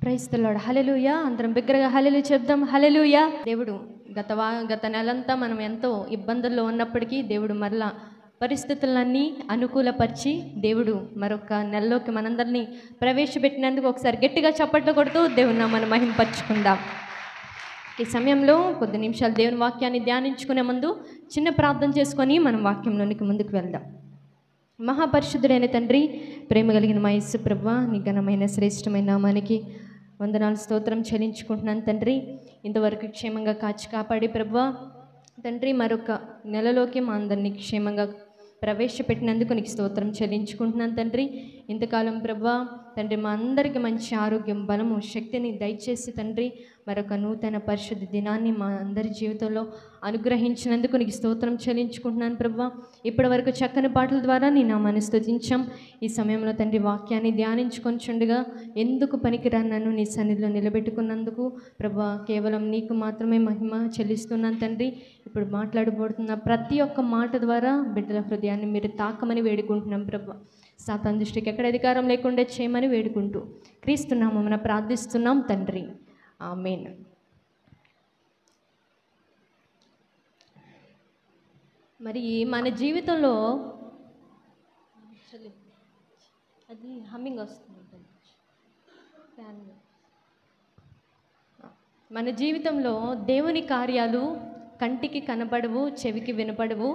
Praise the lord. హల్లెలూయా. అందరం బిగ్గరగా హల్లెలూయా చెప్దాం. హల్లెలూయా. దేవుడు గత నెలంతా మనం ఎంతో ఇబ్బందుల్లో ఉన్నప్పటికీ దేవుడు మరలా పరిస్థితులన్నీ అనుకూలపరిచి దేవుడు మరొక నెలలోకి మనందరినీ ప్రవేశపెట్టినందుకు ఒకసారి గట్టిగా చప్పట్లు కొడుతూ దేవుని నామమును మహిమపరచుకుందాం. ఈ సమయంలో కొద్ది నిమిషాలు దేవుని వాక్యాన్ని ధ్యానించుకునే ముందు చిన్న ప్రార్థన చేసుకొని మనం వాక్యంలోనికి ముందుకు వెళ్దాం. మహాపరిశుద్ధుడైన తండ్రి, ప్రేమ కలిగిన మా యేసు ప్రభువా, నీ ఘనమైన శ్రేష్టమైన నామానికి వందనాలు స్తోత్రం చెల్లించుకుంటున్నాను తండ్రి. ఇంతవరకు క్షేమంగా కాచి కాపాడి ప్రభువా తండ్రి, మరొక నెలలోకి మా అందరినీ క్షేమంగా ప్రవేశపెట్టినందుకు నీకు స్తోత్రం చెల్లించుకుంటున్నాను తండ్రి. ఇంతకాలం ప్రభువా తండ్రి, మా అందరికీ మంచి ఆరోగ్యం, బలము, శక్తిని దయచేసి తండ్రి మరొక నూతన పరిశుద్ధ దినాన్ని మా అందరి జీవితంలో అనుగ్రహించినందుకు నీకు స్తోత్రం చెల్లించుకుంటున్నాను ప్రభువా. ఇప్పటి వరకు చక్కని పాటల ద్వారా నీ నామాన్ని స్తుతించాం. ఈ సమయంలో తండ్రి వాక్యాన్ని ధ్యానించుకొని చుండగా ఎందుకు పనికిరాను నన్ను నీ సన్నిధిలో నిలబెట్టుకున్నందుకు ప్రభువా కేవలం నీకు మాత్రమే మహిమ చెల్లిస్తున్నాను తండ్రి. ఇప్పుడు మాట్లాడబోతున్న ప్రతి ఒక్క మాట ద్వారా బిడ్డల హృదయాన్ని మీరు తాకమని వేడుకుంటున్నాం ప్రభువా. సాతాను దృష్టికి ఎక్కడ అధికారం లేకుండా చేయమని వేడుకుంటూ క్రీస్తు నామమున ప్రార్థిస్తున్నాం తండ్రి, ఆమేన్. మరి మన జీవితంలో అది హమ్మింగ్ వస్తుంది. మన జీవితంలో దేవుని కార్యాలు కంటికి కనబడవు, చెవికి వినపడవు,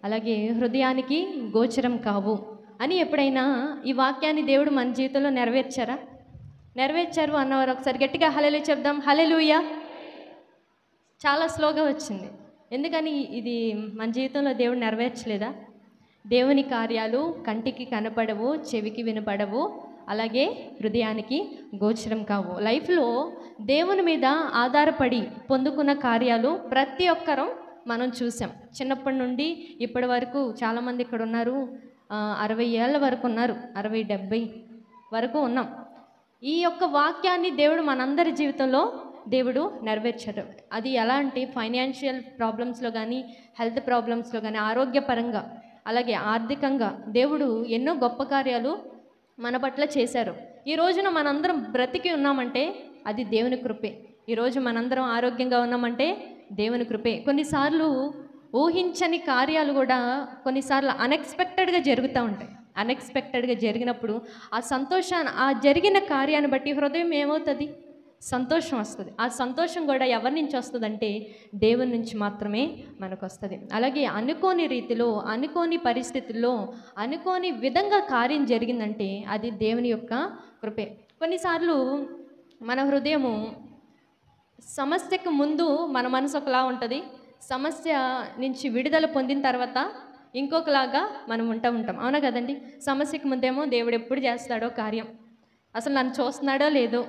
అలాగే హృదయానికి గోచరం కావు అని ఎప్పుడైనా ఈ వాక్యాన్ని దేవుడు మన జీవితంలో నెరవేర్చారా? నెరవేర్చారు అన్నవారు ఒకసారి గట్టిగా హల్లెలూయా చెప్దాం. హల్లెలూయా. చాలా స్లోగా వచ్చింది. ఎందుకని ఇది మన జీవితంలో దేవుడు నెరవేర్చలేదా? దేవుని కార్యాలు కంటికి కనపడవు, చెవికి వినపడవు, అలాగే హృదయానికి గోచరం కావు. లైఫ్లో దేవుని మీద ఆధారపడి పొందుకున్న కార్యాలు ప్రతి ఒక్కరం మనం చూసాం. చిన్నప్పటి నుండి ఇప్పటి వరకు చాలామంది ఇక్కడ ఉన్నారు, 60 ఏళ్ళ వరకు ఉన్నారు, 60-70 వరకు ఉన్నాం. ఈ యొక్క వాక్యాన్ని దేవుడు మనందరి జీవితంలో దేవుడు నెరవేర్చాడు. అది ఎలా అంటే ఫైనాన్షియల్ ప్రాబ్లమ్స్లో కానీ, హెల్త్ ప్రాబ్లమ్స్లో కానీ, ఆరోగ్యపరంగా అలాగే ఆర్థికంగా దేవుడు ఎన్నో గొప్ప కార్యాలు మన పట్ల చేశారు. ఈ రోజున మనందరం బ్రతికి ఉన్నామంటే అది దేవుని కృపే. ఈరోజు మనందరం ఆరోగ్యంగా ఉన్నామంటే దేవుని కృపే. కొన్నిసార్లు ఊహించని కార్యాలు కూడా కొన్నిసార్లు అన్ఎక్స్పెక్టెడ్గా జరుగుతూ ఉంటాయి. అన్ఎక్స్పెక్టెడ్గా జరిగినప్పుడు ఆ సంతోషాన్ని, ఆ జరిగిన కార్యాన్ని బట్టి హృదయం ఏమవుతుంది? సంతోషం వస్తుంది. ఆ సంతోషం కూడా ఎవరి నుంచి వస్తుందంటే దేవుని నుంచి మాత్రమే మనకు వస్తుంది. అలాగే అనుకోని రీతిలో, అనుకోని పరిస్థితుల్లో, అనుకోని విధంగా కార్యం జరిగిందంటే అది దేవుని యొక్క కృపే. కొన్నిసార్లు మన హృదయము సమస్యకు ముందు మన మనసు ఒకలా ఉంటుంది, సమస్య నుంచి విడుదల పొందిన తర్వాత ఇంకొకలాగా మనం ఉంటాం. అవునా కదండి? సమస్యకు ముందేమో దేవుడు ఎప్పుడు చేస్తాడో కార్యం, అసలు నన్ను చూస్తున్నాడో లేదో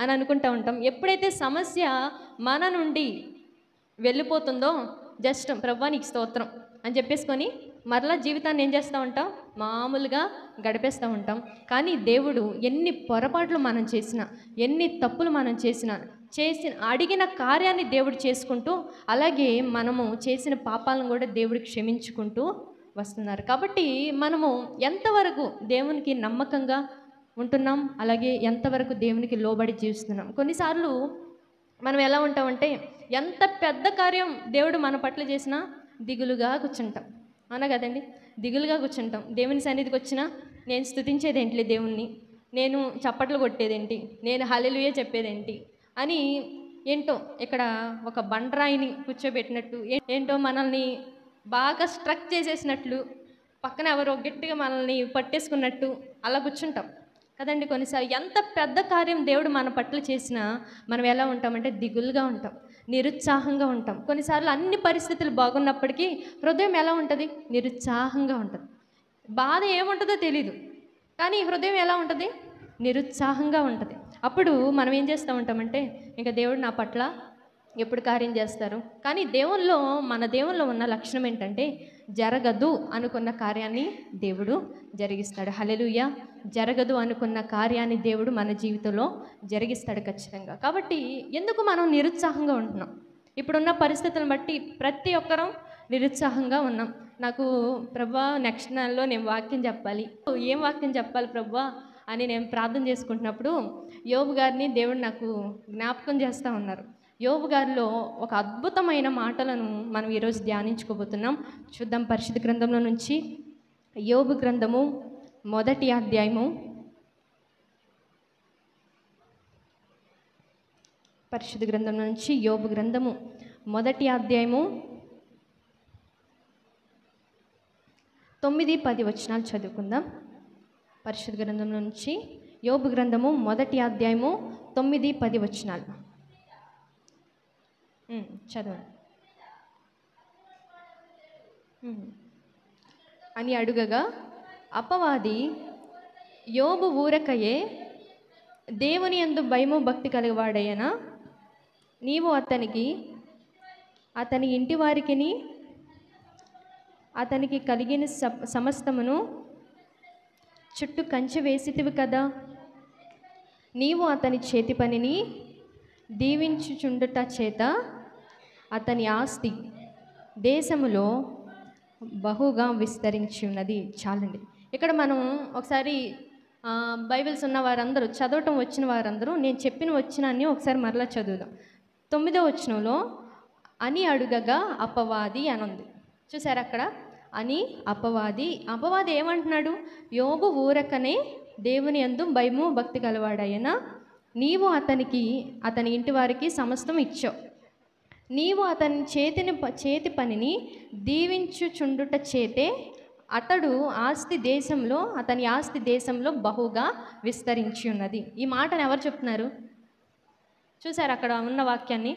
అని అనుకుంటూ ఉంటాం. ఎప్పుడైతే సమస్య మన నుండి వెళ్ళిపోతుందో జస్ట్ ప్రభువా నీకు స్తోత్రం అని చెప్పేసుకొని మరలా జీవితాన్ని ఏం చేస్తూ ఉంటాం? మామూలుగా గడిపేస్తూ ఉంటాం. కానీ దేవుడు ఎన్ని పొరపాట్లు మనం చేసినా, ఎన్ని తప్పులు మనం చేసిన అడిగిన కార్యాన్ని దేవుడు చేసుకుంటూ, అలాగే మనము చేసిన పాపాలను కూడా దేవుడు క్షమించుకుంటూ వస్తున్నారు. కాబట్టి మనము ఎంతవరకు దేవునికి నమ్మకంగా ఉంటున్నాం, అలాగే ఎంతవరకు దేవునికి లోబడి జీవిస్తున్నాం. కొన్నిసార్లు మనం ఎలా ఉంటామంటే ఎంత పెద్ద కార్యం దేవుడు మన పట్ల చేసినా దిగులుగా కూర్చుంటాం. అవునా కదండి? దిగులుగా కూర్చుంటాం. దేవుని సన్నిధికి వచ్చినా నేను స్తుతించేది ఏంటి దేవుణ్ణి, నేను చప్పట్లు కొట్టేదేంటి, నేను హల్లెలూయా చెప్పేదేంటి అని ఏంటో ఇక్కడ ఒక బండరాయిని కూర్చోబెట్టినట్టు, ఏంటో మనల్ని బాగా స్ట్రక్ చేసేసినట్లు, పక్కన ఎవరో గట్టిగా మనల్ని పట్టేసుకున్నట్టు అలా కూర్చుంటాం కదండి. కొన్నిసార్లు ఎంత పెద్ద కార్యం దేవుడు మన పట్ల చేసినా మనం ఎలా ఉంటామంటే దిగులుగా ఉంటాం, నిరుత్సాహంగా ఉంటాం. కొన్నిసార్లు అన్ని పరిస్థితులు బాగున్నప్పటికీ హృదయం ఎలా ఉంటుంది? నిరుత్సాహంగా ఉంటుంది. బాధ ఏముంటుందో తెలీదు, కానీ హృదయం ఎలా ఉంటుంది? నిరుత్సాహంగా ఉంటుంది. అప్పుడు మనం ఏం చేస్తూ ఉంటామంటే ఇంకా దేవుడు నా పట్ల ఎప్పుడు కార్యం చేస్తారు? కానీ మన దేవుల్లో ఉన్న లక్షణం ఏంటంటే జరగదు అనుకున్న కార్యాన్ని దేవుడు జరిగిస్తాడు. హల్లెలూయా. జరగదు అనుకున్న కార్యాన్ని దేవుడు మన జీవితంలో జరిగిస్తాడు ఖచ్చితంగా. కాబట్టి ఎందుకు మనం నిరుత్సాహంగా ఉంటున్నాం? ఇప్పుడున్న పరిస్థితులను బట్టి ప్రతి ఒక్కరం నిరుత్సాహంగా ఉన్నాం. నాకు ప్రభువా నెక్స్ట్ నెలలో నేను వాక్యం చెప్పాలి, ఏం వాక్యం చెప్పాలి ప్రభువా అని నేను ప్రార్థన చేసుకుంటున్నప్పుడు యోబు గారిని దేవుడు నాకు జ్ఞాపకం చేస్తూ ఉన్నారు. యోబు గారిలో ఒక అద్భుతమైన మాటలను మనం ఈరోజు ధ్యానించుకోబోతున్నాం. చూద్దాం పరిశుద్ధ గ్రంథంలో నుంచి. యోబు గ్రంథము 1వ అధ్యాయము. పరిశుద్ధ గ్రంథం నుంచి యోబు గ్రంథము 1వ అధ్యాయము 9-10 వచనాలు చదువుకుందాం. పరిశుద్ధ గ్రంథం నుంచి యోబు గ్రంథము 1వ అధ్యాయము 9-10 వచనాలు చదవండి. అని అడుగగా అపవాది, యోబు ఊరకయే దేవుని యందు భయము భక్తి కలిగివాడయ్యనా, నీవు అతని ఇంటి వారికిని అతనికి కలిగిన సమస్తమును చుట్టూ కంచె వేసితివి కదా. నీవు అతని చేతి పనిని దీవించుచుండుట చేత అతని ఆస్తి దేశములో బహుగా విస్తరించి ఉన్నది. చాలండి. ఇక్కడ మనం ఒకసారి బైబిల్స్ ఉన్న వారందరూ, చదవటం వచ్చిన వారందరూ నేను చెప్పిన వచనాన్ని ఒకసారి మరలా చదువుదాం. 9వ వచనంలో అని అడుగగా అపవాది అని ఉంది. చూసారు అక్కడ? అని అపవాది ఏమంటున్నాడు? యోబు ఊరకనే దేవుని యందు భయము భక్తి గలవాడయ్యనా, నీవు అతని ఇంటి వారికి సమస్తం ఇచ్చావు. నీవు అతని చేతి పనిని దీవించుచుండుట చేతే అతని ఆస్తి దేశంలో బహుగా విస్తరించి ఉన్నది. ఈ మాటను ఎవరు చెప్తున్నారు? చూసారు అక్కడ ఉన్న వాక్యాన్ని?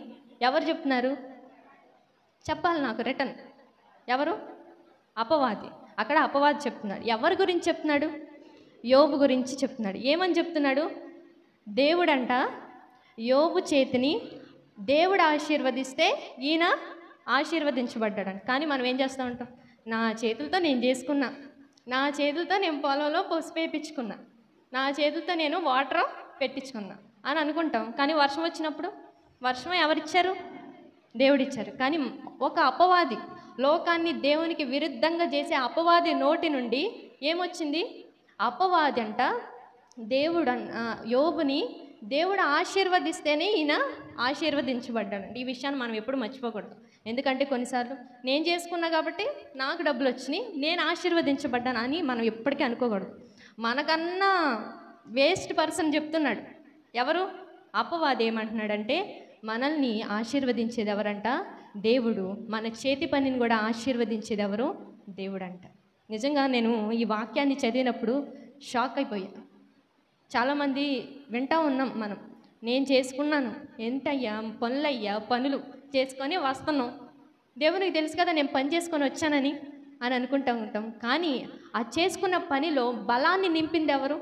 ఎవరు చెప్తున్నారు? చెప్పాలి నాకు రిటర్న్. ఎవరు? అపవాది. అక్కడ అపవాది చెప్తున్నాడు. ఎవరి గురించి చెప్తున్నాడు? యోబు గురించి చెప్తున్నాడు. ఏమని చెప్తున్నాడు? దేవుడంట యోబు చేతిని దేవుడు ఆశీర్వదిస్తే ఈయన ఆశీర్వదించబడ్డాడంట. కానీ మనం ఏం చేస్తూ ఉంటాం? నా చేతులతో నేను చేసుకున్నా, నా చేతులతో నేను పొలంలో పసుపు వేయించుకున్నా, నా చేతులతో నేను వాటర్ పెట్టించుకున్నా అని అనుకుంటాం. కానీ వర్షం వచ్చినప్పుడు వర్షం ఎవరిచ్చారు? దేవుడిచ్చారు. కానీ ఒక అపవాది, లోకాన్ని దేవునికి విరుద్ధంగా చేసే అపవాది నోటి నుండి ఏమొచ్చింది? అపవాది అంట యోబుని దేవుడు ఆశీర్వదిస్తేనే ఈయన ఆశీర్వదించబడ్డాడు. ఈ విషయాన్ని మనం ఎప్పుడు మర్చిపోకూడదు. ఎందుకంటే కొన్నిసార్లు నేను చేసుకున్నా కాబట్టి నాకు డబ్బులు వచ్చినాయి, నేను ఆశీర్వదించబడ్డాను అని మనం ఎప్పటికీ అనుకోకూడదు. మనకన్నా వేస్ట్ పర్సన్ చెప్తున్నాడు. ఎవరు? అపవాది. ఏమంటున్నాడంటే మనల్ని ఆశీర్వదించేది ఎవరంట? దేవుడు. మన చేతి పనిని కూడా ఆశీర్వదించేది ఎవరు? దేవుడంట. నిజంగా నేను ఈ వాక్యాన్ని చదివినప్పుడు షాక్ అయిపోయాను. చాలామంది వింటూ ఉన్నాం మనం, నేను చేసుకున్నాను, ఎంతయ్యా పనులు చేసుకొని వస్తున్నాం, దేవునికి తెలుసు కదా నేను పని చేసుకొని వచ్చానని అనుకుంటూ ఉంటాం. కానీ ఆ చేసుకున్న పనిలో బలాన్ని నింపింది ఎవరు?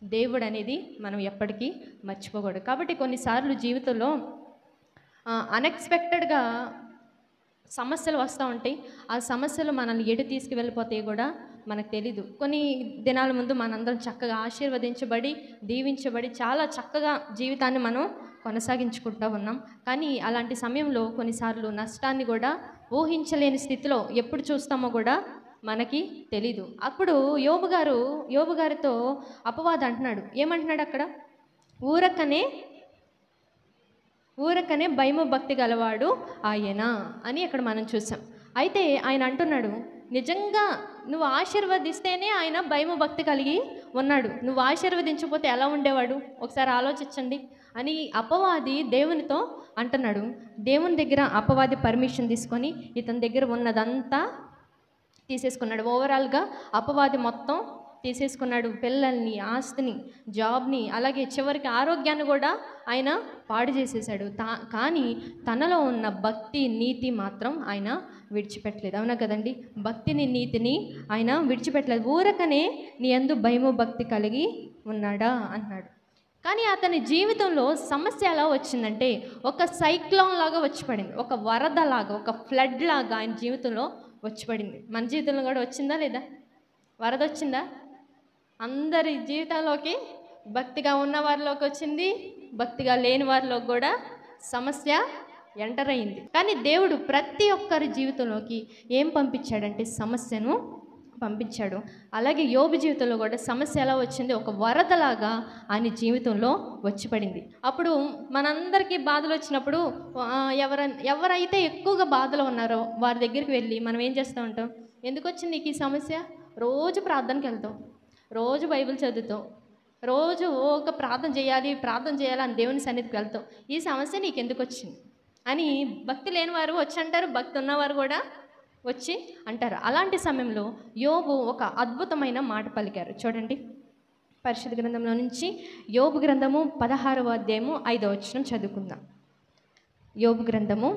దేవుడు అనేది మనం ఎప్పటికీ మర్చిపోకూడదు. కాబట్టి కొన్నిసార్లు జీవితంలో అన్ఎక్స్పెక్టెడ్గా సమస్యలు వస్తూ ఉంటాయి. ఆ సమస్యలు మనల్ని ఎటు తీసుకువెళ్ళిపోతాయి కూడా మనకు తెలీదు. కొన్ని దినాల ముందు మనందరం చక్కగా ఆశీర్వదించబడి దీవించబడి చాలా చక్కగా జీవితాన్ని మనం కొనసాగించుకుంటూ ఉన్నాం. కానీ అలాంటి సమయంలో కొన్నిసార్లు నష్టాన్ని కూడా ఊహించలేని స్థితిలో ఎప్పుడు చూస్తామో కూడా మనకి తెలీదు. అప్పుడు యోబు గారితో అపవాది అంటున్నాడు. ఏమంటున్నాడు అక్కడ? ఊరకనే భయము భక్తి గలవాడు ఆయన అని అక్కడ మనం చూసాం. అయితే ఆయన అంటున్నాడు, నిజంగా నువ్వు ఆశీర్వదిస్తేనే ఆయన భయము భక్తి కలిగి ఉన్నాడు, నువ్వు ఆశీర్వదించకపోతే ఎలా ఉండేవాడు ఒకసారి ఆలోచించండి అని అపవాది దేవునితో అంటున్నాడు. దేవుని దగ్గర అపవాది పర్మిషన్ తీసుకొని ఇతని దగ్గర ఉన్నదంతా తీసేసుకున్నాడు. ఓవరాల్గా అపవాది మొత్తం తీసేసుకున్నాడు. పిల్లల్ని, ఆస్తిని, జాబ్ని, అలాగే చివరికి ఆరోగ్యాన్ని కూడా ఆయన పాడు చేసేసాడు. కానీ తనలో ఉన్న భక్తి, నీతి మాత్రం ఆయన విడిచిపెట్టలేదు. అవునా కదండి? భక్తిని, నీతిని ఆయన విడిచిపెట్టలేదు. ఊరకనే నీ యందు భయము భక్తి కలిగి ఉన్నాడా అన్నాడు. కానీ అతని జీవితంలో సమస్య ఎలా వచ్చిందంటే ఒక సైక్లోన్ లాగా వచ్చి పడింది, ఒక వరద లాగా, ఒక ఫ్లడ్ లాగా ఆయన జీవితంలో వచ్చి పడింది. మన జీవితంలో కూడా వచ్చిందా లేదా? వరద వచ్చిందా? అందరి జీవితాల్లోకి, భక్తిగా ఉన్న వారిలోకి వచ్చింది, భక్తిగా లేని వారిలోకి కూడా సమస్య ఎంటర్ అయింది. కానీ దేవుడు ప్రతి ఒక్కరి జీవితంలోకి ఏం పంపించాడంటే సమస్యను పంపించాడు. అలాగే యోబు జీవితంలో కూడా సమస్య ఎలా వచ్చింది, ఒక వరదలాగా ఆయన జీవితంలో వచ్చి పడింది. అప్పుడు మనందరికీ బాధలు వచ్చినప్పుడు ఎవరైతే ఎక్కువగా బాధలో ఉన్నారో వారి దగ్గరికి వెళ్ళి మనం ఏం చేస్తూ ఉంటాం, ఎందుకు వచ్చింది నీకు ఈ సమస్య, రోజు ప్రార్థనకి వెళ్తాం, రోజు బైబిల్ చదువుతాం, రోజు ఒక ప్రార్థన చేయాలి అని దేవుని సన్నిధికి వెళ్తాం, ఈ సమస్య నీకు ఎందుకు వచ్చింది అని భక్తి లేని వారు వచ్చి అంటారు, భక్తి ఉన్నవారు కూడా వచ్చి అంటారు. అలాంటి సమయంలో యోబు ఒక అద్భుతమైన మాట పలికారు. చూడండి, పరిశుద్ధ గ్రంథంలో నుంచి యోబు గ్రంథము 16వ అధ్యాయము 5వ వచనం చదువుకుందాం. యోబు గ్రంథము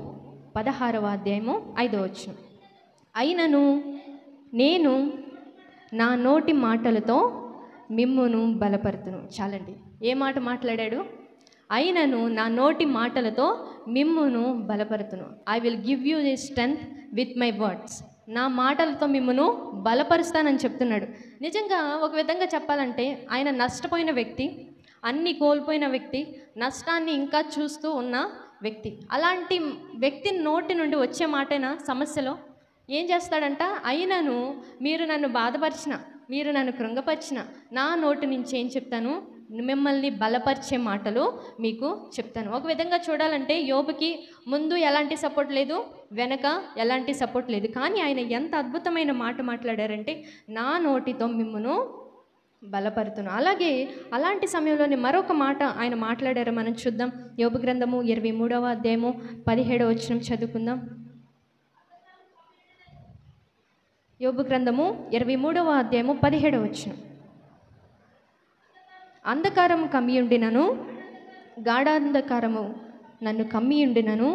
16వ అధ్యాయము 5వ వచనం. అయినను నేను నా నోటి మాటలతో మిమ్మును బలపరుతును. చాలండి, ఏ మాట మాట్లాడాడు, అయినను నా నోటి మాటలతో మిమ్మును బలపరుతును. I will give you the strength with my words. నా మాటలతో మిమ్మును బలపరుస్తానని చెప్తున్నాడు. నిజంగా ఒక విధంగా చెప్పాలంటే ఆయన నష్టపోయిన వ్యక్తి, అన్నీ కోల్పోయిన వ్యక్తి, నష్టాన్ని ఇంకా చూస్తూ ఉన్న వ్యక్తి. అలాంటి వ్యక్తి నోటి నుండి వచ్చే మాటైనా సమస్యలో ఏం చేస్తాడంట, అయినను మీరు నన్ను బాధపరిచిన, మీరు నన్ను కృంగపరిచిన, నా నోటి నుంచి ఏం చెప్తాను, మిమ్మల్ని బలపరిచే మాటలు మీకు చెప్తాను. ఒక విధంగా చూడాలంటే యోబుకి ముందు ఎలాంటి సపోర్ట్ లేదు, వెనక ఎలాంటి సపోర్ట్ లేదు. కానీ ఆయన ఎంత అద్భుతమైన మాట మాట్లాడారంటే, నా నోటితో మిమ్మును బలపరుతును. అలాగే అలాంటి సమయంలోనే మరొక మాట ఆయన మాట్లాడారు, మనం చూద్దాం. యోబు గ్రంథము 23వ అధ్యాయము 17వ వచనం చదువుకుందాం. యోబు గ్రంథము 23వ అధ్యాయము 17వ వచనం. అంధకారము కమ్మియుండినను, గాఢాంధకారము నన్ను కమ్మియుండినను,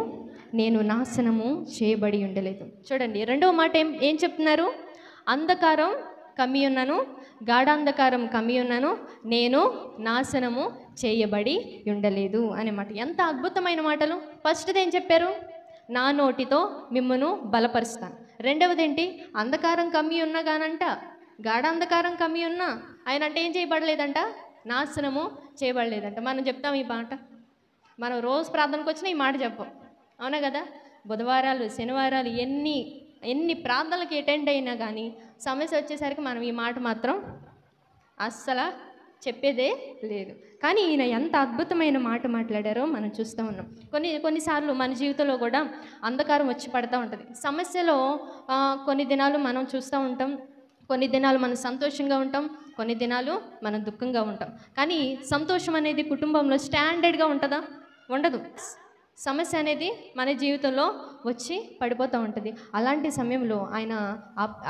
నేను నాశనము చేయబడి ఉండలేదు. చూడండి, రెండవ మాట ఏం చెప్తున్నారు, అంధకారం కమ్మి ఉన్నాను, గాఢాంధకారం కమ్మి ఉన్నాను, నేను నాశనము చేయబడి ఉండలేదు అనే మాట. ఎంత అద్భుతమైన మాటలు. ఫస్ట్ది ఏం చెప్పారు, నా నోటితో మిమ్మును బలపరుస్తాను. రెండవది ఏంటి, అంధకారం కమ్మి ఉన్నా కానంట, గాఢాంధకారం కమ్మి ఉన్నా ఆయన అంటే ఏం చేయబడలేదంట, నాశనము చేయబడలేదంట. మనం చెప్తాం ఈ మాట, మనం రోజు ప్రార్థనకు వచ్చినా ఈ మాట చెప్పం, అవునా కదా. బుధవారాలు శనివారాలు ఎన్ని ప్రార్థనలకు అటెండ్ అయినా కానీ సమస్య వచ్చేసరికి మనం ఈ మాట మాత్రం అస్సలు చెప్పేదే లేదు. కానీ ఈయన ఎంత అద్భుతమైన మాట మాట్లాడారో మనం చూస్తూ ఉన్నాం. కొన్నిసార్లు మన జీవితంలో కూడా అంధకారం వచ్చి పడుతూ ఉంటుంది. సమస్యలో కొన్ని దినాలు మనం చూస్తూ ఉంటాం, కొన్ని దినాలు మనం సంతోషంగా ఉంటాం, కొన్ని దినాలు మనం దుఃఖంగా ఉంటాం. కానీ సంతోషం అనేది కుటుంబంలో స్టాండర్డ్గా ఉంటుందా, ఉండదు. సమస్య అనేది మన జీవితంలో వచ్చి పడిపోతూ ఉంటుంది. అలాంటి సమయంలో ఆయన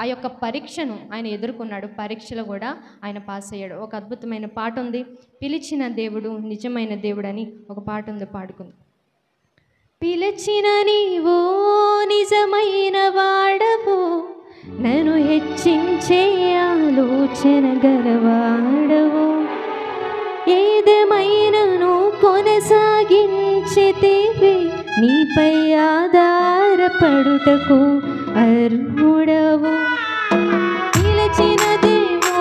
ఆ యొక్క పరీక్షను ఆయన ఎదుర్కొన్నాడు. పరీక్షలో కూడా ఆయన పాస్ అయ్యాడు. ఒక అద్భుతమైన పాట ఉంది, పిలిచిన దేవుడు నిజమైన దేవుడు అని ఒక పాట ఉంది, పాడుకుంది. పిలిచిన నీవు నిజమైన వాడవు, నన్ను హెచ్చించే ఆలోచన గలవాడవు, ఏదేమైనను కొనసాగించితివి, నీపై ఆధారపడుటకు అర్హుడవు. పిలిచిన దేవో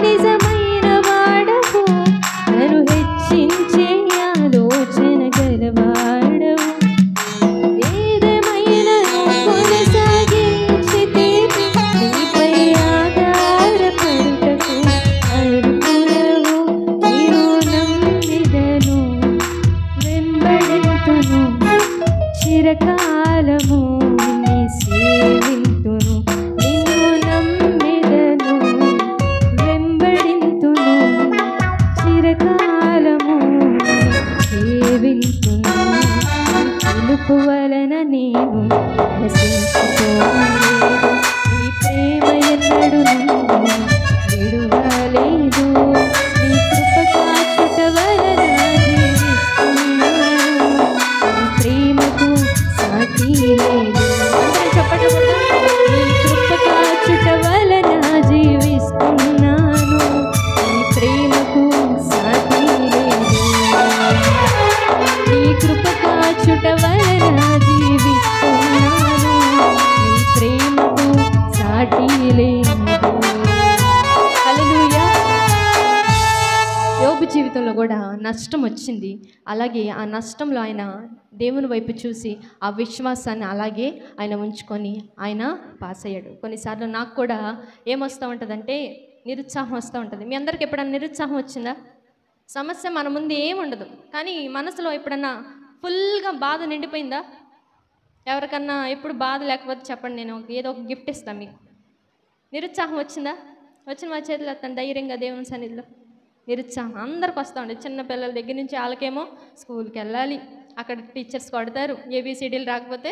నిజమైన వాడవు, నన్ను హెచ్చించే ఆలోచన గలవాడవు, ఏదేమైనను కొనసాగించితివి, నీపై ఆధారపడుటకు అర్హుడవు. నేను నమ్మిదను, వెంబడింతును, చిరకాలము నీ సేవింతును. నిన్ను నమ్మిదను, వెంబడింతును, చిరకాలము సేవింతును. పిలుపు వలన నేను నశించుకోలేదు, నీ ప్రేమ ఎన్నడు నన్ను విడువలేదు, నీ కృప కాచుట వలన జీవిస్తున్నాను, నీ ప్రేమకు సాటి లేదు. అందరూ చెప్పండి, నీ కృప కాచుట వలన జీవిస్తున్నాను, నీ ప్రేమకు సాటి లేదు, నీ కృప కాచుట వలన జీవిస్తున్నాను, నీ ప్రేమకు సాటి లేదు. హల్లెలూయా. వల్ల కూడా నష్టం వచ్చింది. అలాగే ఆ నష్టంలో ఆయన దేవుని వైపు చూసి ఆ విశ్వాసాన్ని అలాగే ఆయన ఉంచుకొని ఆయన పాస్ అయ్యాడు. కొన్నిసార్లు నాకు కూడా ఏమొస్తూ ఉంటుందంటే నిరుత్సాహం వస్తూ ఉంటుంది. మీ అందరికి ఎప్పుడన్నా నిరుత్సాహం వచ్చిందా? సమస్య మన ముందు ఏముండదు, కానీ మనసులో ఎప్పుడన్నా ఫుల్గా బాధ నిండిపోయిందా? ఎవరికన్నా ఎప్పుడు బాధ లేకపోతే చెప్పండి, నేను ఏదో ఒక గిఫ్ట్ ఇస్తాను మీకు. నిరుత్సాహం వచ్చిందా? వచ్చిన మా చేతులు ఎత్తండి ధైర్యంగా దేవుని సన్నిధిలో. నిరుత్సాహం అందరికి వస్తూ ఉండేది. చిన్న పిల్లల దగ్గర నుంచి వాళ్ళకేమో స్కూల్కి వెళ్ళాలి, అక్కడ టీచర్స్ కొడతారు, ఏబిసిడీలు రాకపోతే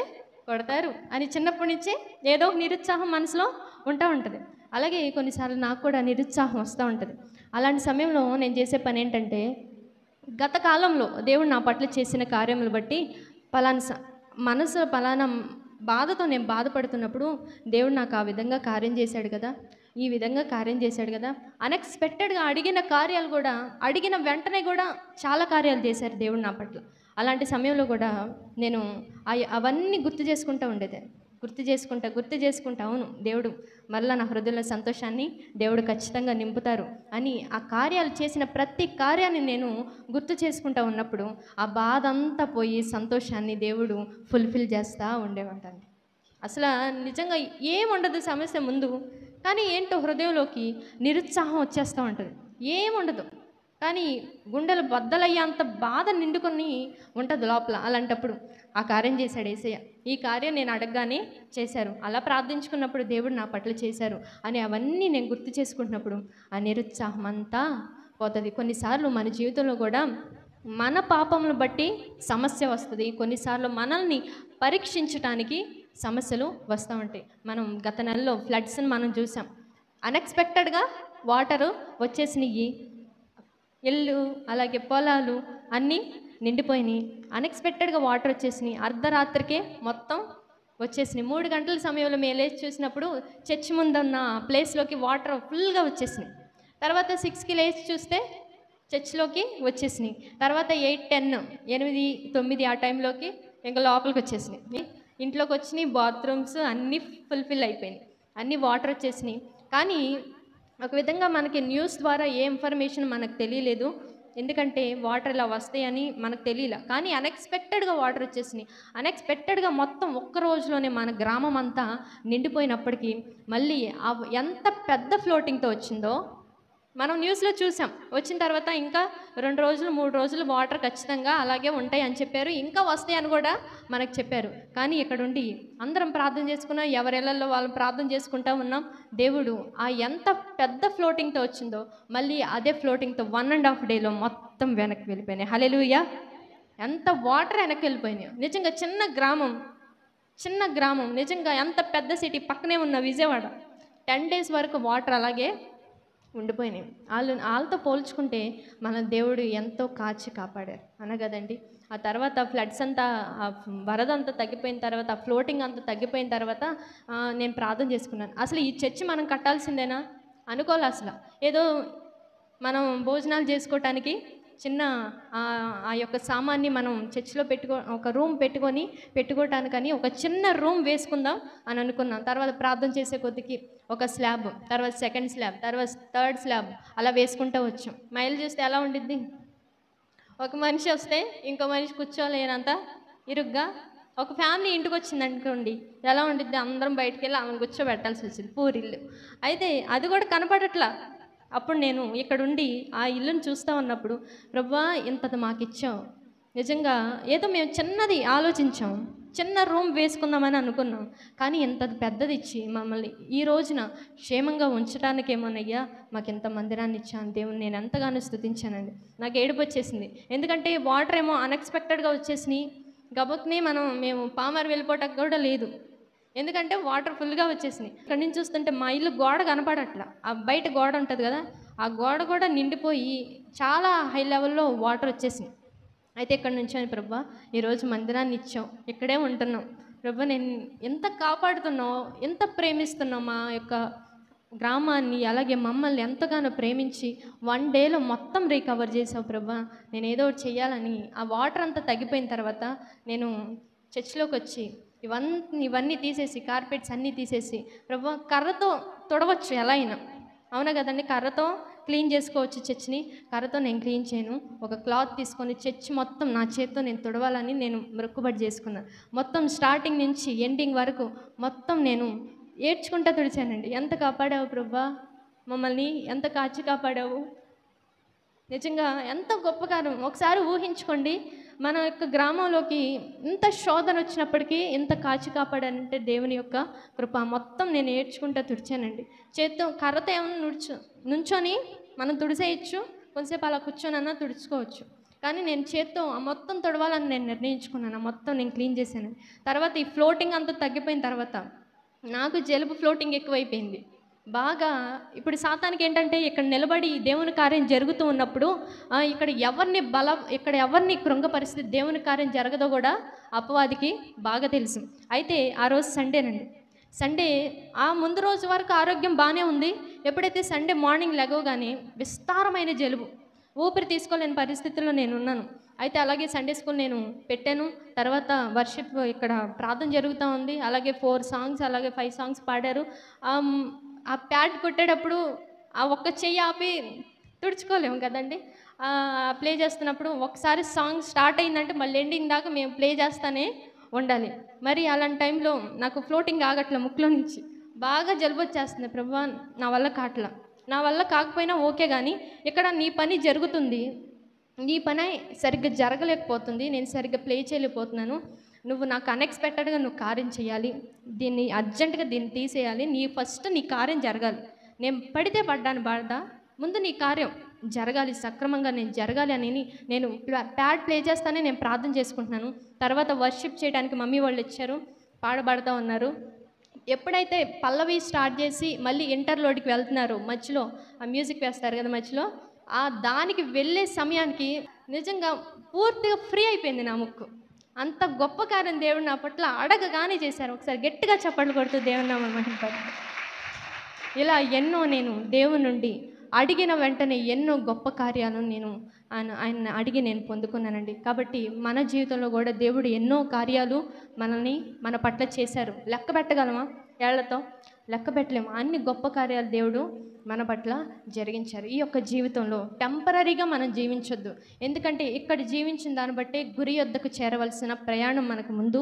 కొడతారు అని చిన్నప్పటి నుంచే ఏదో ఒక నిరుత్సాహం మనసులో ఉంటూ ఉంటుంది. అలాగే కొన్నిసార్లు నాకు కూడా నిరుత్సాహం వస్తూ ఉంటుంది. అలాంటి సమయంలో నేను చేసే పని ఏంటంటే, గత కాలంలో దేవుడు నా పట్ల చేసిన కార్యములు బట్టి మనసు పలానా బాధతో నేను బాధపడుతున్నప్పుడు దేవుడు నాకు ఆ విధంగా కార్యం చేశాడు కదా, ఈ విధంగా కార్యం చేశాడు కదా, అన్ఎక్స్పెక్టెడ్గా అడిగిన కార్యాలు కూడా, అడిగిన వెంటనే కూడా చాలా కార్యాలు చేశారు దేవుడు నా పట్ల. అలాంటి సమయంలో కూడా నేను అవన్నీ గుర్తు చేసుకుంటూ ఉండేదాన్ని. గుర్తు చేసుకుంటా అవును, దేవుడు మరలా నా హృదయంలో సంతోషాన్ని దేవుడు ఖచ్చితంగా నింపుతారు అని ఆ కార్యాలు చేసిన ప్రతి కార్యాన్ని నేను గుర్తు చేసుకుంటూ ఉన్నప్పుడు ఆ బాధ అంతా పోయి సంతోషాన్ని దేవుడు ఫుల్ఫిల్ చేస్తూ ఉండేవాడండి. అసలు నిజంగా ఏముండదు సమస్య ముందు, కానీ ఏంటో హృదయంలోకి నిరుత్సాహం వచ్చేస్తూ ఉంటుంది. ఏముండదు, కానీ గుండెలు బద్దలయ్యేంత బాధ నిండుకొని ఉంటుంది లోపల. అలాంటప్పుడు ఆ కార్యం చేశాడు యేసయ్య. ఈ కార్యం నేను అడగగానే చేశారు, అలా ప్రార్థించుకున్నప్పుడు దేవుడు నా పట్ల చేశారు అని అవన్నీ నేను గుర్తు చేసుకుంటున్నప్పుడు ఆ నిరుత్సాహం అంతా పోతుంది. కొన్నిసార్లు మన జీవితంలో కూడా మన పాపములను బట్టి సమస్య వస్తుంది. కొన్నిసార్లు మనల్ని పరీక్షించటానికి సమస్యలు వస్తూ ఉంటాయి. మనం గత నెలలో ఫ్లడ్స్ని మనం చూసాం. అన్ఎక్స్పెక్టెడ్గా వాటరు వచ్చేసినాయి, ఇల్లు అలాగే పొలాలు అన్నీ నిండిపోయినాయి. అన్ఎక్స్పెక్టెడ్గా వాటర్ వచ్చేసినాయి. అర్ధరాత్రికే మొత్తం వచ్చేసినాయి. 3 గంటల సమయంలో మేము లేచి చూసినప్పుడు చర్చి ముందున్న ప్లేస్లోకి వాటర్ ఫుల్గా వచ్చేసినాయి. తర్వాత 6కి లేచి చూస్తే చర్చిలోకి వచ్చేసినాయి. తర్వాత 8, 10, 8, 9 ఆ టైంలోకి ఇంకా లోపలికి వచ్చేసినాయి. ఇంట్లోకి వచ్చినాయి, బాత్రూమ్స్ అన్నీ ఫుల్ఫిల్ అయిపోయినాయి, అన్నీ వాటర్ వచ్చేసినాయి. కానీ ఒక విధంగా మనకి న్యూస్ ద్వారా ఏ ఇన్ఫర్మేషన్ మనకు తెలియలేదు, ఎందుకంటే వాటర్ ఇలా వస్తాయని మనకు తెలియలే. కానీ అన్ఎక్స్పెక్టెడ్గా వాటర్ వచ్చేసినాయి. అన్ఎక్స్పెక్టెడ్గా మొత్తం ఒక్క రోజులోనే మన గ్రామం అంతా నిండిపోయినప్పటికీ మళ్ళీ ఎంత పెద్ద ఫ్లోటింగ్తో వచ్చిందో మనం న్యూస్లో చూసాం. వచ్చిన తర్వాత ఇంకా 2 రోజులు 3 రోజులు వాటర్ ఖచ్చితంగా అలాగే ఉంటాయి అని చెప్పారు, ఇంకా వస్తాయి అని కూడా మనకు చెప్పారు. కానీ ఇక్కడుండి అందరం ప్రార్థన చేసుకున్నాం, ఎవరెళ్ళల్లో వాళ్ళు ప్రార్థన చేసుకుంటూ ఉన్నాం. దేవుడు ఆ ఎంత పెద్ద ఫ్లోటింగ్తో వచ్చిందో మళ్ళీ అదే ఫ్లోటింగ్తో 1.5 డేలో మొత్తం వెనక్కి వెళ్ళిపోయినాయి. హల్లెలూయా! ఎంత వాటర్ వెనక్కి వెళ్ళిపోయినాయి. నిజంగా చిన్న గ్రామం నిజంగా ఎంత పెద్ద సిటీ పక్కనే ఉన్న విజయవాడ 10 డేస్ వరకు వాటర్ అలాగే ఉండిపోయినాయి. వాళ్ళతో పోల్చుకుంటే మన దేవుడు ఎంతో కాచి కాపాడారు అనగదండి. ఆ తర్వాత ఫ్లడ్స్ అంతా, వరద అంతా తగ్గిపోయిన తర్వాత, ఆ ఫ్లోటింగ్ అంతా తగ్గిపోయిన తర్వాత నేను ప్రార్థన చేసుకున్నాను. అసలు ఈ చర్చి మనం కట్టాల్సిందేనా అనుకోలే. అసలు ఏదో మనం భోజనాలు చేసుకోవటానికి చిన్న ఆ యొక్క సామాన్ని మనం చర్చిలో ఒక రూమ్ పెట్టుకోవటానికని ఒక చిన్న రూమ్ వేసుకుందాం అని అనుకున్నాం. తర్వాత ప్రార్థన చేసే కొద్దికి ఒక స్లాబ్, తర్వాత 2nd స్లాబ్, తర్వాత 3rd స్లాబ్ అలా వేసుకుంటూ వచ్చాం. మైలు చూస్తే ఎలా ఉండిద్ది, ఒక మనిషి వస్తే ఇంకో మనిషి కూర్చోలేనంత ఇరుగ్గా. ఒక ఫ్యామిలీ ఇంటికి వచ్చింది అనుకోండి, ఎలా ఉండిద్ది, అందరం బయటికి వెళ్ళి ఆమెను కూర్చోబెట్టాల్సి వచ్చింది, పూరిల్లు. అయితే అది కూడా కనపడట్లా. అప్పుడు నేను ఇక్కడుండి ఆ ఇల్లును చూస్తూ ఉన్నప్పుడు, ప్రభువా ఇంతది మాకు ఇచ్చాం, నిజంగా ఏదో మేము చిన్నది ఆలోచించాం, చిన్న రూమ్ వేసుకుందామని అనుకున్నాం, కానీ ఇంతది పెద్దది ఇచ్చి మమ్మల్ని ఈ రోజున క్షేమంగా ఉంచడానికేమోనయ్యా మాకు ఇంత మందిరాన్ని ఇచ్చాను. దేవుని నేను ఎంతగానో స్తుతించానండి. నాకు ఏడుపు వచ్చేసింది, ఎందుకంటే వాటర్ ఏమో అన్ఎక్స్పెక్టెడ్గా వచ్చేసినాయి. గబుక్ని మేము పామర్ వెళ్ళిపోవటానికి కూడా లేదు, ఎందుకంటే వాటర్ ఫుల్గా వచ్చేసినాయి. ఇక్కడి నుంచి చూస్తుంటే మా ఇల్లు గోడ కనపడట్లా, ఆ బయట గోడ ఉంటుంది కదా, ఆ గోడ కూడా నిండిపోయి చాలా హై లెవెల్లో వాటర్ వచ్చేసినాయి. అయితే ఇక్కడ నుంచొని ప్రభువా ఈరోజు మందిరాన్ని ఇచ్చావు, ఇక్కడే ఉంటున్నాం ప్రభువా, నేను ఎంత కాపాడుతున్నావు, ఎంత ప్రేమిస్తున్నావు మా యొక్క గ్రామాన్ని, అలాగే మమ్మల్ని ఎంతగానో ప్రేమించి 1 డేలో మొత్తం రీకవర్ చేసావు ప్రభువా, నేను ఏదో ఒకటి చేయాలని. ఆ వాటర్ అంతా తగ్గిపోయిన తర్వాత నేను చర్చిలోకి వచ్చి ఇవన్నీ తీసేసి, కార్పెట్స్ అన్నీ తీసేసి, ప్రభువా కర్రతో తుడవచ్చు ఎలా అయినా, అవునా కదండి, కర్రతో క్లీన్ చేసుకోవచ్చు చర్చ్ని, కర్రతో నేను క్లీన్ చేయను. ఒక క్లాత్ తీసుకొని చర్చ్ మొత్తం నా చేత్తో నేను తుడవాలని నేను మొక్కుబడి చేసుకున్నాను. మొత్తం స్టార్టింగ్ నుంచి ఎండింగ్ వరకు మొత్తం నేను ఏడ్చుకుంటా తుడిచానండి. ఎంత కాపాడావు ప్రభువా, మమ్మల్ని ఎంత కాచి కాపాడావు, నిజంగా ఎంత గొప్ప కార్యం. ఒకసారి ఊహించుకోండి, మన యొక్క గ్రామంలోకి ఇంత శోధన వచ్చినప్పటికీ ఇంత కాచి కాపాడంటే దేవుని యొక్క కృప. మొత్తం నేను ఏడ్చుకుంటా తుడిచానండి. చేత్తో కర్రతో ఏమన్నా నుంచొని మనం తుడిసేయచ్చు, కొంతసేపు అలా కూర్చొనన్నా తుడుచుకోవచ్చు. కానీ నేను చేత్తో మొత్తం తుడవాలని నేను నిర్ణయించుకున్నాను. మొత్తం నేను క్లీన్ చేశాను. తర్వాత ఈ ఫ్లోటింగ్ అంతా తగ్గిపోయిన తర్వాత నాకు జలుబు ఫ్లోటింగ్ ఎక్కువైపోయింది బాగా. ఇప్పుడు సాతానికి ఏంటంటే ఇక్కడ నిలబడి దేవుని కార్యం జరుగుతూ ఉన్నప్పుడు ఇక్కడ ఎవరిని కృంగ పరిస్థితి దేవుని కార్యం జరగదో కూడా అపవాదికి బాగా తెలుసు. అయితే ఆ రోజు సండేనండి. సండే ఆ ముందు రోజు వరకు ఆరోగ్యం బాగానే ఉంది. ఎప్పుడైతే సండే మార్నింగ్ లెగవగానే విస్తారమైన జలుబు, ఊపిరి తీసుకోలేని పరిస్థితుల్లో నేను ఉన్నాను. అయితే అలాగే సండే స్కూల్ నేను పెట్టాను. తర్వాత వర్షిప్ ఇక్కడ ప్రార్థన జరుగుతూ ఉంది. అలాగే 4 సాంగ్స్ అలాగే 5 సాంగ్స్ పాడారు. ఆ ప్యాడ్ కొట్టేటప్పుడు ఆ ఒక్క చెయ్యి ఆపి తుడుచుకోలేము కదండి. ప్లే చేస్తున్నప్పుడు ఒకసారి సాంగ్ స్టార్ట్ అయిందంటే మళ్ళీ ఎండింగ్ దాకా మేము ప్లే చేస్తూనే ఉండాలి. మరి అలాంటి టైంలో నాకు ఫ్లోటింగ్ ఆగట్ల, ముక్కులో నుంచి బాగా జలుబు వచ్చేస్తుంది. ప్రభువా నా వల్ల కావట్లా, నా వల్ల కాకపోయినా ఓకే, కానీ ఇక్కడ నీ పని జరుగుతుంది, నీ పని సరిగ్గా జరగలేకపోతుంది, నేను సరిగ్గా ప్లే చేయలేకపోతున్నాను. నువ్వు నాకు అన్ఎక్స్పెక్టెడ్గా నువ్వు కార్యం చేయాలి, దీన్ని అర్జెంటుగా దీన్ని తీసేయాలి, ఫస్ట్ నీ కార్యం జరగాలి. నేను పడితే పడ్డాను బాధ, ముందు నీ కార్యం జరగాలి, సక్రమంగా నేను జరగాలి అని నేను ప్యాడ్ ప్లే చేస్తానే నేను ప్రార్థన చేసుకుంటున్నాను. తర్వాత వర్షిప్ చేయడానికి మమ్మీ వాళ్ళు వచ్చారు, పాడబడుతూ ఉన్నారు. ఎప్పుడైతే పల్లవి స్టార్ట్ చేసి మళ్ళీ ఇంటర్లోడ్కి వెళ్తున్నారు, మధ్యలో ఆ మ్యూజిక్ వేస్తారు కదా మధ్యలో, ఆ దానికి వెళ్ళే సమయానికి నిజంగా పూర్తిగా ఫ్రీ అయిపోయింది నా ముక్కు. అంత గొప్ప కార్యం దేవుడు నా పట్ల అడగగానే చేశారు. ఒకసారి గట్టిగా చప్పట్లు కొడుతూ దేవుని నామమున మహిమపరచండి. ఇలా ఎన్నో నేను దేవుని నుండి అడిగిన వెంటనే ఎన్నో గొప్ప కార్యాలను నేను ఆయన అడిగి నేను పొందుకున్నానండి. కాబట్టి మన జీవితంలో కూడా దేవుడు ఎన్నో కార్యాలు మన పట్ల చేశారు. లెక్క పెట్టగలమా? ఏళ్లతో లెక్క పెట్టలేము. అన్ని గొప్ప కార్యాలు దేవుడు మన పట్ల జరిగించారు. ఈ యొక్క జీవితంలో టెంపరీగా మనం జీవించొద్దు. ఎందుకంటే ఇక్కడ జీవించిన దాన్ని బట్టే గురి యొద్దకు చేరవలసిన ప్రయాణం మనకు ముందు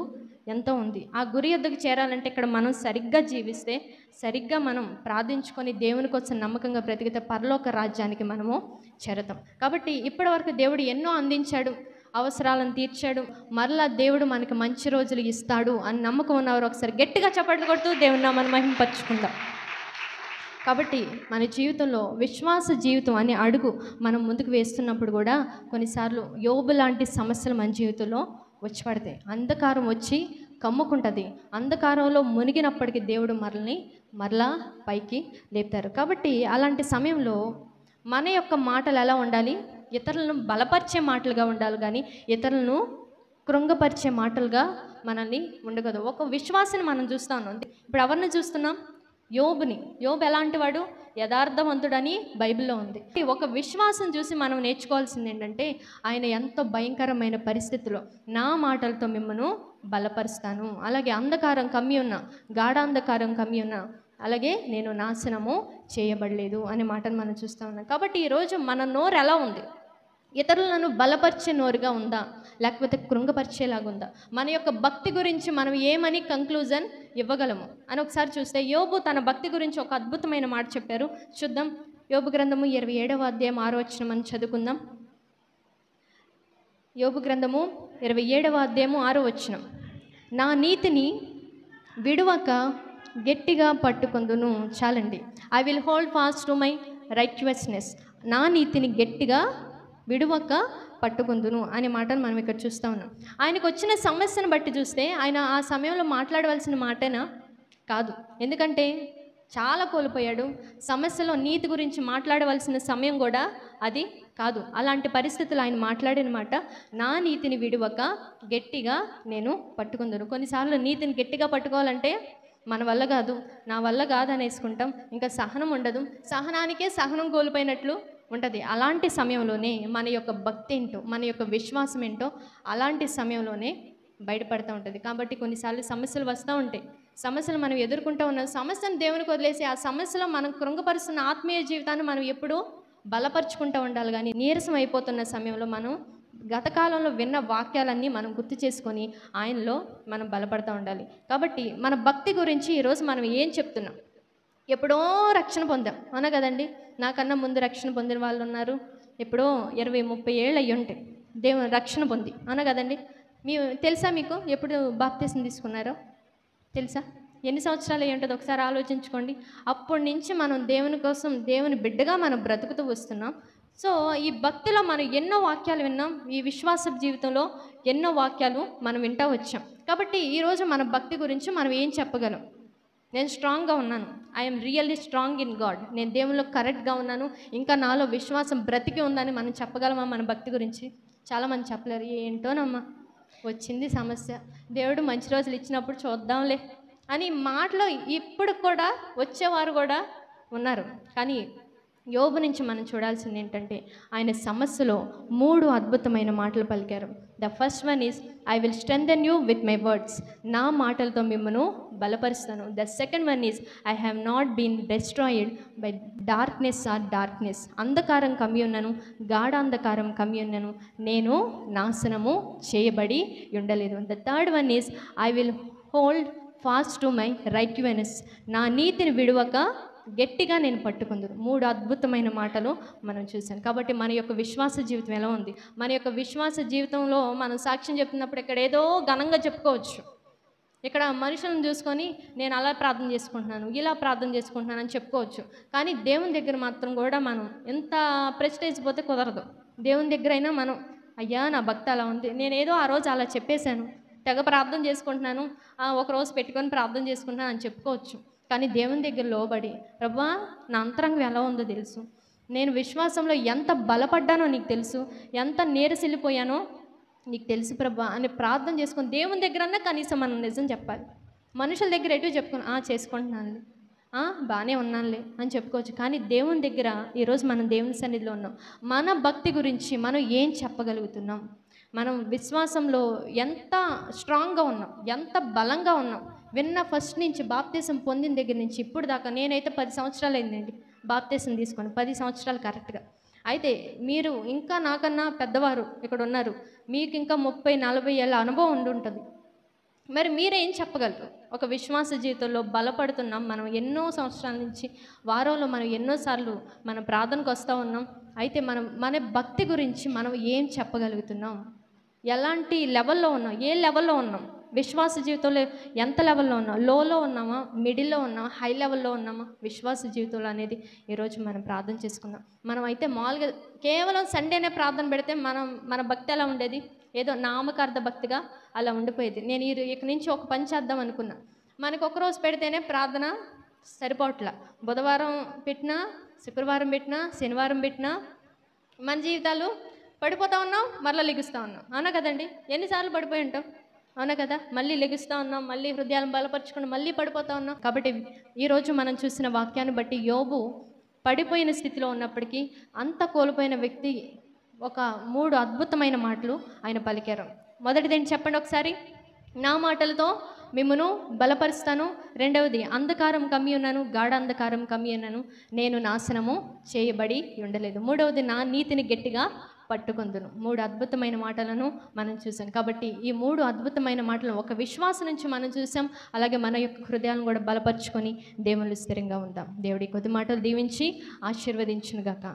ఎంతో ఉంది. ఆ గురి యొద్దకు చేరాలంటే ఇక్కడ మనం సరిగ్గా జీవిస్తే, సరిగ్గా మనం ప్రార్థించుకొని దేవుని కోసం నమ్మకంగా బ్రతికితే పరలోక రాజ్యానికి మనము చేరతాం. కాబట్టి ఇప్పటివరకు దేవుడు ఎన్నో అందించాడు, అవసరాలను తీర్చాడు. మరలా దేవుడు మనకి మంచి రోజులు ఇస్తాడు అని నమ్మకం ఉన్నవారు ఒకసారి గట్టిగా చప్పట్లు కొడుతూ దేవుని నామమున మహిమపరచుకుందాం. కాబట్టి మన జీవితంలో విశ్వాస జీవితం అనే అడుగు మనం ముందుకు వేస్తున్నప్పుడు కూడా కొన్నిసార్లు యోబు లాంటి సమస్యలు మన జీవితంలో వచ్చి పడతాయి. అంధకారం వచ్చి కమ్ముకుంటుంది. అంధకారంలో మునిగినప్పటికీ దేవుడు మరలా పైకి లేపుతారు. కాబట్టి అలాంటి సమయంలో మన యొక్క మాటలు ఎలా ఉండాలి? ఇతరులను బలపరిచే మాటలుగా ఉండాలి, కానీ ఇతరులను కృంగపరిచే మాటలుగా మనల్ని ఉండకూడదు. ఒక విశ్వాసాన్ని మనం చూస్తా ఉన్నాం. ఇప్పుడు ఎవరిని చూస్తున్నాం? యోబు ఎలాంటి వాడు? యథార్థవంతుడని బైబిల్లో ఉంది. ఒక విశ్వాసం చూసి మనం నేర్చుకోవాల్సింది ఏంటంటే, ఆయన ఎంతో భయంకరమైన పరిస్థితిలో నా మాటలతో మిమ్మల్ని బలపరుస్తాను, అలాగే అంధకారం కమ్మి ఉన్న, గాఢాంధకారం కమ్మి ఉన్న, అలాగే నేను నాశనము చేయబడలేదు అనే మాటను మనం చూస్తూ ఉన్నాం. కాబట్టి ఈరోజు మన నోరు ఎలా ఉంది? ఇతరులను బలపరిచే నోరుగా ఉందా, లేకపోతే కృంగపరిచేలాగా ఉందా? మన యొక్క భక్తి గురించి మనం ఏమని కంక్లూజన్ ఇవ్వగలము అని ఒకసారి చూస్తే, యోబు తన భక్తి గురించి ఒక అద్భుతమైన మాట చెప్పారు. చూద్దాం. యోబు గ్రంథము 27వ అధ్యాయం 6వ వచనం మనం చదువుకుందాం. యోబు గ్రంథము 27వ అధ్యాయము 6వ వచనం. నా నీతిని విడువక గట్టిగా పట్టుకొందును. చాలండి. I will hold fast to my righteousness. నా నీతిని గట్టిగా విడువక పట్టుకుందును అనే మాటను మనం ఇక్కడ చూస్తూ ఉన్నాం. ఆయనకు వచ్చిన సమస్యను బట్టి చూస్తే ఆయన ఆ సమయంలో మాట్లాడవలసిన మాటేనా? కాదు. ఎందుకంటే చాలా కోల్పోయాడు. సమస్యలో నీతి గురించి మాట్లాడవలసిన సమయం కూడా అది కాదు. అలాంటి పరిస్థితులు ఆయన మాట్లాడిన మాట, నా నీతిని విడువక గట్టిగా నేను పట్టుకుందును. కొన్నిసార్లు నీతిని గట్టిగా పట్టుకోవాలంటే మన వల్ల కాదు, నా వల్ల కాదు అనేసుకుంటాం. ఇంకా సహనం ఉండదు. సహనానికే సహనం కోల్పోయినట్లు ఉంటుంది. అలాంటి సమయంలోనే మన యొక్క భక్తి ఏంటో, మన యొక్క విశ్వాసం ఏంటో అలాంటి సమయంలోనే బయటపడుతూ ఉంటుంది. కాబట్టి కొన్నిసార్లు సమస్యలు వస్తూ ఉంటాయి. సమస్యలు మనం ఎదుర్కొంటూ ఉన్న సమస్యను దేవునికి వదిలేసి ఆ సమస్యలో మనం కృంగపరుస్తున్న ఆత్మీయ జీవితాన్ని మనం ఎప్పుడూ బలపరుచుకుంటూ ఉండాలి. కానీ నీరసం అయిపోతున్న సమయంలో మనం గత కాలంలో విన్న వాక్యాలన్నీ మనం గుర్తు చేసుకొని ఆయనలో మనం బలపడుతూ ఉండాలి. కాబట్టి మన భక్తి గురించి ఈరోజు మనం ఏం చెప్తున్నాం? ఎప్పుడో రక్షణ పొందాం, అవునా కదండి? నాకన్నా ముందు రక్షణ పొందిన వాళ్ళు ఉన్నారు. ఎప్పుడో 20-30 ఏళ్ళు అయ్యి ఉంటాయి దేవుని రక్షణ పొంది, అవునా కదండి? తెలుసా మీకు ఎప్పుడు బాప్తిసం తీసుకున్నారో తెలుసా? ఎన్ని సంవత్సరాలు అయ్యి ఉంటుంది ఒకసారి ఆలోచించుకోండి. అప్పటి నుంచి మనం దేవుని కోసం, దేవుని బిడ్డగా మనం బ్రతుకుతూ వస్తున్నాం. సో ఈ భక్తిలో మనం ఎన్నో వాక్యాలు విన్నాం. ఈ విశ్వాస జీవితంలో ఎన్నో వాక్యాలు మనం వింటూ వచ్చాం. కాబట్టి ఈరోజు మన భక్తి గురించి మనం ఏం చెప్పగలం? నేను స్ట్రాంగ్గా ఉన్నాను, I'm really strong in God, నేను దేవునిలో కరెక్ట్గా ఉన్నాను, ఇంకా నాలో విశ్వాసం బ్రతికి ఉందని మనం చెప్పగలమా మన భక్తి గురించి? చాలామంది చెప్పలేరు. ఏంటోనమ్మా వచ్చింది సమస్య, దేవుడు మంచి రోజులు ఇచ్చినప్పుడు చూద్దాంలే అని మాటలో ఇప్పుడు కూడా వచ్చేవారు కూడా ఉన్నారు. కానీ యోబు నుంచి మనం చూడాల్సింది ఏంటంటే ఆయన సమస్యలో 3 అద్భుతమైన మాటలు పలికారు. The first one is I will strengthen you with my words, నా మాటలతో మిమ్మను బలపరుస్తాను. The second one is I have not been destroyed by darkness or darkness, అంధకారం కమ్మి ఉన్నాను, గాఢాంధకారం కమ్మి ఉన్నాను, నేను నాశనము చేయబడి ఉండలేదు. The third one is I will hold fast to my righteousness, నా నీతిని విడువక గట్టిగా నేను పట్టుకుందును. 3 అద్భుతమైన మాటలు మనం చూసాం. కాబట్టి మన యొక్క విశ్వాస జీవితం ఎలా ఉంది? మన యొక్క విశ్వాస జీవితంలో మనం సాక్ష్యం చెప్తున్నప్పుడు ఇక్కడ ఏదో ఘనంగా చెప్పుకోవచ్చు. ఇక్కడ మనుషులను చూసుకొని నేను అలా ప్రార్థన చేసుకుంటున్నాను, ఇలా ప్రార్థన చేసుకుంటున్నాను అని చెప్పుకోవచ్చు. కానీ దేవుని దగ్గర మాత్రం కూడా మనం ఎంత ప్రెస్టేజ్ పోతే కుదరదు. దేవుని దగ్గర అయినా మనం అయ్యా నా భక్తి అలా ఉంది, నేనేదో ఆ రోజు అలా చెప్పేశాను, తెగ ప్రార్థన చేసుకుంటున్నాను, ఒకరోజు పెట్టుకొని ప్రార్థన చేసుకుంటున్నాను అని చెప్పుకోవచ్చు. కానీ దేవుని దగ్గర లోబడి ప్రభువా నా అంతరంగం ఎలా ఉందో తెలుసు, నేను విశ్వాసంలో ఎంత బలపడ్డానో నీకు తెలుసు, ఎంత నీరసిల్లిపోయానో నీకు తెలుసు ప్రభువా అని ప్రార్థన చేసుకొని దేవుని దగ్గరన్నా కనీసం మనం నిజం చెప్పాలి. మనుషుల దగ్గర ఎటు చెప్పుకొని చేసుకుంటున్నానులే, బాగానే ఉన్నానులే అని చెప్పుకోవచ్చు. కానీ దేవుని దగ్గర ఈరోజు మనం దేవుని సన్నిధిలో ఉన్నాం. మన భక్తి గురించి మనం ఏం చెప్పగలుగుతున్నాం? మనం విశ్వాసంలో ఎంత స్ట్రాంగ్గా ఉన్నాం, ఎంత బలంగా ఉన్నాం? విన్న ఫస్ట్ నుంచి బాప్తీసం పొందిన దగ్గర నుంచి ఇప్పుడు దాకా నేనైతే 10 సంవత్సరాలు అయిందండి బాప్తీసం తీసుకొని, 10 సంవత్సరాలు కరెక్ట్గా. అయితే మీరు ఇంకా నాకన్నా పెద్దవారు ఇక్కడ ఉన్నారు, మీకు ఇంకా 30-40 ఏళ్ళ అనుభవం ఉండుంటుంది. మరి మీరేం చెప్పగలరు? ఒక విశ్వాస జీవితంలో బలపడుతున్నాం మనం ఎన్నో సంవత్సరాల నుంచి, వారంలో మనం ఎన్నోసార్లు మన ప్రార్థనకు వస్తూ ఉన్నాం. అయితే మన భక్తి గురించి మనం ఏం చెప్పగలుగుతున్నాం? ఎలాంటి లెవెల్లో ఉన్నాం? ఏ లెవెల్లో ఉన్నాం? విశ్వాస జీవితంలో ఎంత లెవెల్లో ఉన్నాం? లోలో ఉన్నామా, మిడిల్లో ఉన్నామా, హై లెవెల్లో ఉన్నామా? విశ్వాస జీవితంలో అనేది ఈరోజు మనం ప్రార్థన చేసుకుందాం. మనం అయితే మామూలుగా కేవలం సండేనే ప్రార్థన పెడితే మన భక్తి ఎలా ఉండేది? ఏదో నామకార్థ భక్తిగా అలా ఉండిపోయేది. నేను ఇక నుంచి ఒక పని చేద్దాం అనుకున్నా, మనకు ఒకరోజు పెడితేనే ప్రార్థన సరిపోవట్లా. బుధవారం పెట్టినా, శుక్రవారం పెట్టినా, శనివారం పెట్టినా మన జీవితాలు పడిపోతూ ఉన్నాం, మళ్ళీ లెగుస్తూ ఉన్నాం, అవునా కదండి? ఎన్నిసార్లు పడిపోయి ఉంటాం, అవునా కదా? మళ్ళీ లెగుస్తూ ఉన్నాం, మళ్ళీ హృదయాలను బలపరుచుకుని మళ్ళీ పడిపోతూ ఉన్నాం. కాబట్టి ఈరోజు మనం చూసిన వాక్యాన్ని బట్టి యోబు పడిపోయిన స్థితిలో ఉన్నప్పటికీ అంత కోల్పోయిన వ్యక్తి ఒక 3 అద్భుతమైన మాటలు ఆయన పలికారు. మొదటిది ఏంటి చెప్పండి ఒకసారి? నా మాటలతో మిమ్మును బలపరుస్తాను. రెండవది అంధకారం కమ్మి ఉన్నాను, గాఢాంధకారం కమ్మి ఉన్నాను, నేను నాశనము చేయబడి ఉండలేదు. మూడవది నా నీతిని గట్టిగా పట్టుకుందును. 3 అద్భుతమైన మాటలను మనం చూసాం. కాబట్టి ఈ 3 అద్భుతమైన మాటలను ఒక విశ్వాసం నుంచి మనం చూసాం. అలాగే మన యొక్క హృదయాలను కూడా బలపరుచుకొని దేవుళ్ళు స్థిరంగా ఉందాం. దేవుడి కొద్ది మాటలు దీవించి ఆశీర్వదించునుగాక.